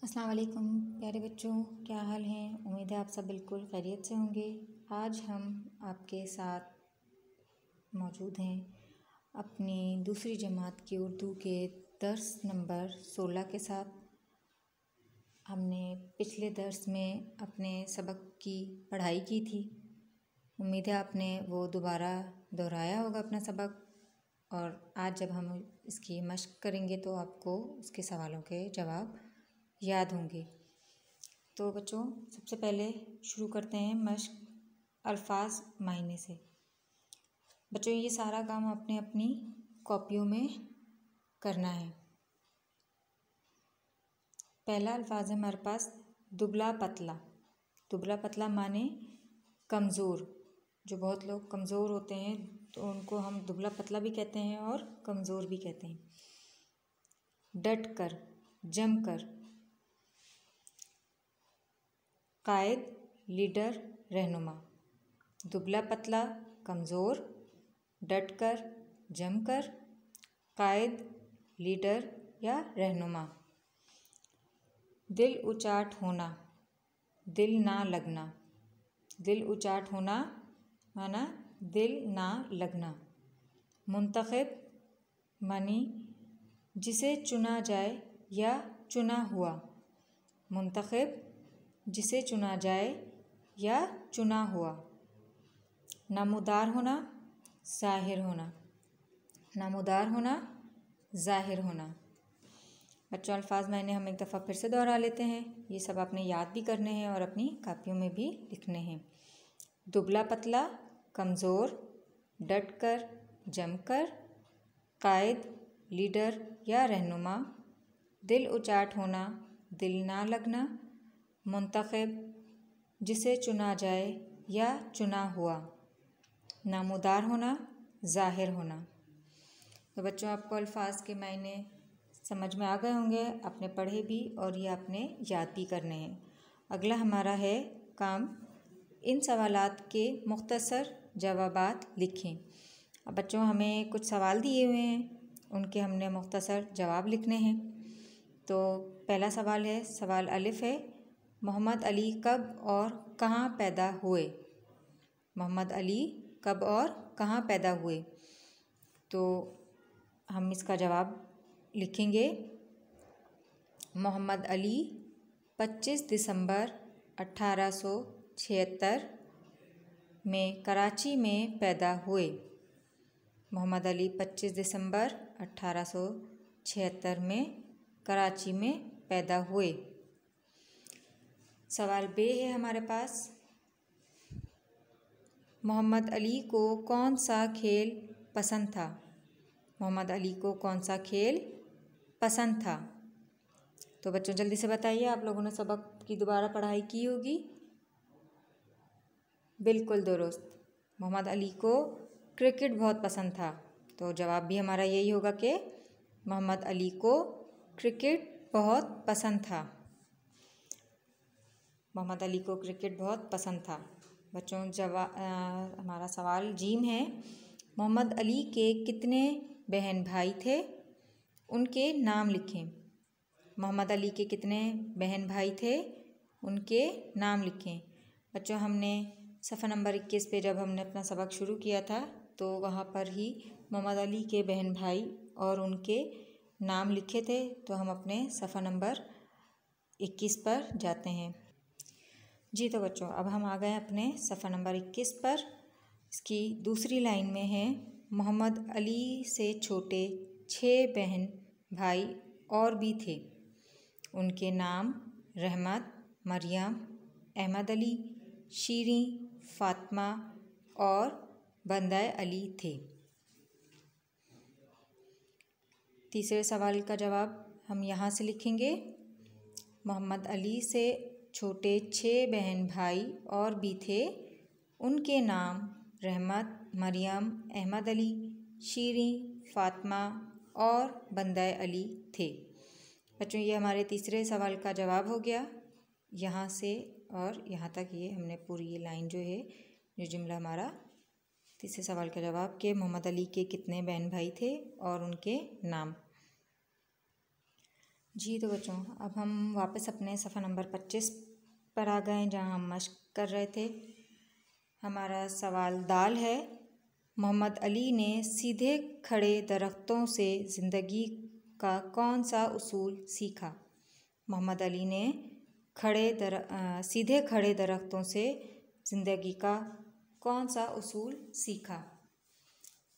अस्सलाम वालेकुम प्यारे बच्चों, क्या हाल हैं। उम्मीद है आप सब बिल्कुल खैरियत से होंगे। आज हम आपके साथ मौजूद हैं अपनी दूसरी जमात की उर्दू के दर्स नंबर 16 के साथ। हमने पिछले दर्स में अपने सबक की पढ़ाई की थी। उम्मीद है आपने वो दोबारा दोहराया होगा अपना सबक, और आज जब हम इसकी मश्क करेंगे तो आपको उसके सवालों के जवाब याद होंगे। तो बच्चों, सबसे पहले शुरू करते हैं मश्क अल्फाज मायने से। बच्चों, ये सारा काम आपने अपनी कॉपियों में करना है। पहला अल्फाज है हमारे पास दुबला पतला। दुबला पतला माने कमज़ोर। जो बहुत लोग कमज़ोर होते हैं तो उनको हम दुबला पतला भी कहते हैं और कमज़ोर भी कहते हैं। डट कर, जम कर। कायद, लीडर, रहनुमा। दुबला पतला, कमज़ोर, डट कर, जम कर, कायद, लीडर या रहनुमा। दिल उचाट होना, दिल ना लगना। दिल उचाट होना माना दिल ना लगना। मुंतखब मानी जिसे चुना जाए या चुना हुआ। मुंतखब जिसे चुना जाए या चुना हुआ। नमूदार होना, ज़ाहिर होना। नमूदार होना, ज़ाहिर होना। बच्चों, अल्फाज मैंने हम एक दफ़ा फिर से दोहरा लेते हैं। ये सब आपने याद भी करने हैं और अपनी कापियों में भी लिखने हैं। दुबला पतला, कमज़ोर, डट कर, जम कर, कायद, लीडर या रहनुमा। दिल उचाट होना, दिल ना लगना। मुंतखब जिसे चुना जाए या चुना हुआ। नमूदार होना, ज़ाहिर होना। तो बच्चों, आपको अल्फाज के मायने समझ में आ गए होंगे, आपने पढ़े भी और ये आपने याद भी करने हैं। अगला हमारा है काम इन सवालात के मुख्तसर जवाबात लिखें। अब बच्चों, हमें कुछ सवाल दिए हुए हैं, उनके हमने मुख्तसर जवाब लिखने हैं। तो पहला सवाल है, सवाल अलिफ है, मोहम्मद अली कब और कहाँ पैदा हुए। मोहम्मद अली कब और कहाँ पैदा हुए। तो हम इसका जवाब लिखेंगे। मोहम्मद अली 25 दिसंबर 1876 में कराची में पैदा हुए। मोहम्मद अली 25 दिसंबर 1876 में कराची में पैदा हुए। सवाल बे है हमारे पास, मोहम्मद अली को कौन सा खेल पसंद था। मोहम्मद अली को कौन सा खेल पसंद था। तो बच्चों, जल्दी से बताइए, आप लोगों ने सबक की दोबारा पढ़ाई की होगी। बिल्कुल दुरुस्त, मोहम्मद अली को क्रिकेट बहुत पसंद था। तो जवाब भी हमारा यही होगा कि मोहम्मद अली को क्रिकेट बहुत पसंद था। मोहम्मद अली को क्रिकेट बहुत पसंद था। बच्चों, हमारा सवाल जीम है, मोहम्मद अली के कितने बहन भाई थे, उनके नाम लिखें। मोहम्मद अली के कितने बहन भाई थे, उनके नाम लिखें। बच्चों, हमने सफ़ा नंबर 21 पे जब हमने अपना सबक शुरू किया था तो वहाँ पर ही मोहम्मद अली के बहन भाई और उनके नाम लिखे थे। तो हम अपने सफ़ा नंबर 21 पर जाते हैं। जी, तो बच्चों, अब हम आ गए अपने सफ़ा नंबर 21 पर। इसकी दूसरी लाइन में है, मोहम्मद अली से छोटे 6 बहन भाई और भी थे, उनके नाम रहमत, मरियम, अहमद अली, शीरी, फातिमा और बंदाए अली थे। तीसरे सवाल का जवाब हम यहाँ से लिखेंगे। मोहम्मद अली से छोटे 6 बहन भाई और भी थे, उनके नाम रहमत, मरियम, अहमद अली, शीरी, फातिमा और बंदाए अली थे। बच्चों, ये हमारे तीसरे सवाल का जवाब हो गया। यहाँ से और यहाँ तक ये हमने पूरी ये लाइन जो है, जो जुमला हमारा तीसरे सवाल का जवाब कि मोहम्मद अली के कितने बहन भाई थे और उनके नाम। जी तो बच्चों, अब हम वापस अपने सफ़ा नंबर 25 पर आ गए जहाँ हम मश्क कर रहे थे। हमारा सवाल दाल है। मोहम्मद अली ने सीधे खड़े दरख्तों से ज़िंदगी का कौन सा उसूल सीखा? मोहम्मद अली ने सीधे खड़े दरख्तों से ज़िंदगी का कौन सा उसूल सीखा?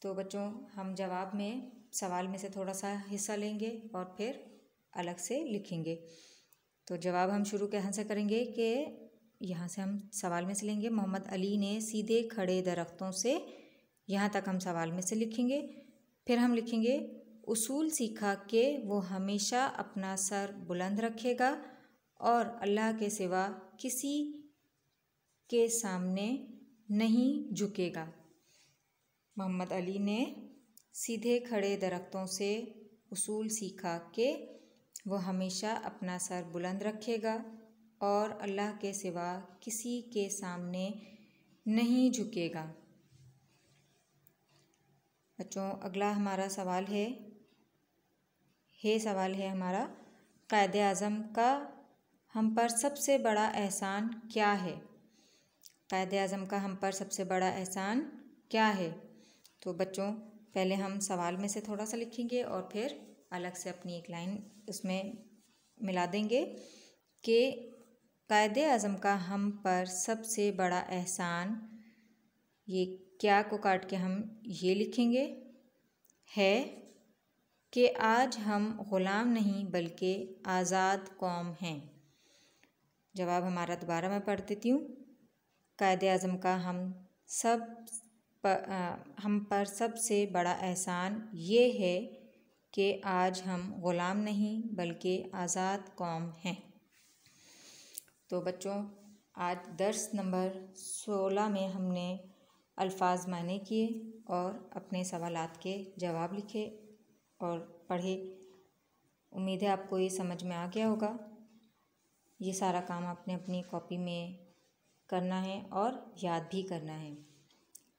तो बच्चों, हम जवाब में सवाल में से थोड़ा सा हिस्सा लेंगे और फिर अलग से लिखेंगे। तो जवाब हम शुरू कहाँ से करेंगे कि यहाँ से हम सवाल में से लेंगे। मोहम्मद अली ने सीधे खड़े दरख्तों से, यहाँ तक हम सवाल में से लिखेंगे। फिर हम लिखेंगे उसूल सीखा कि वो हमेशा अपना सर बुलंद रखेगा और अल्लाह के सिवा किसी के सामने नहीं झुकेगा। मोहम्मद अली ने सीधे खड़े दरख्तों से उसूल सीखा कि वो हमेशा अपना सर बुलंद रखेगा और अल्लाह के सिवा किसी के सामने नहीं झुकेगा। बच्चों, अगला हमारा सवाल है हमारा, कायदे आज़म का हम पर सबसे बड़ा एहसान क्या है? कायदे आज़म का हम पर सबसे बड़ा एहसान क्या है? तो बच्चों, पहले हम सवाल में से थोड़ा सा लिखेंगे और फिर अलग से अपनी एक लाइन उसमें मिला देंगे कि कायदे आज़म का हम पर सबसे बड़ा एहसान, ये क्या को काट के हम ये लिखेंगे है कि आज हम ग़ुलाम नहीं बल्कि आज़ाद कौम हैं। जवाब हमारा दोबारा मैं पढ़ देती हूँ। कायदे आज़म का हम पर सबसे बड़ा एहसान ये है कि आज हम ग़ुलाम नहीं बल्कि आज़ाद कौम हैं। तो बच्चों, आज दर्स नंबर 16 में हमने अल्फाज माने किए और अपने सवालात के जवाब लिखे और पढ़े। उम्मीद है आपको ये समझ में आ गया होगा। ये सारा काम आपने अपनी कॉपी में करना है और याद भी करना है।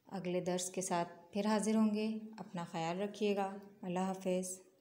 अगले दर्स के साथ फिर हाज़िर होंगे। अपना ख्याल रखिएगा। अल्लाह हाफ़िज़।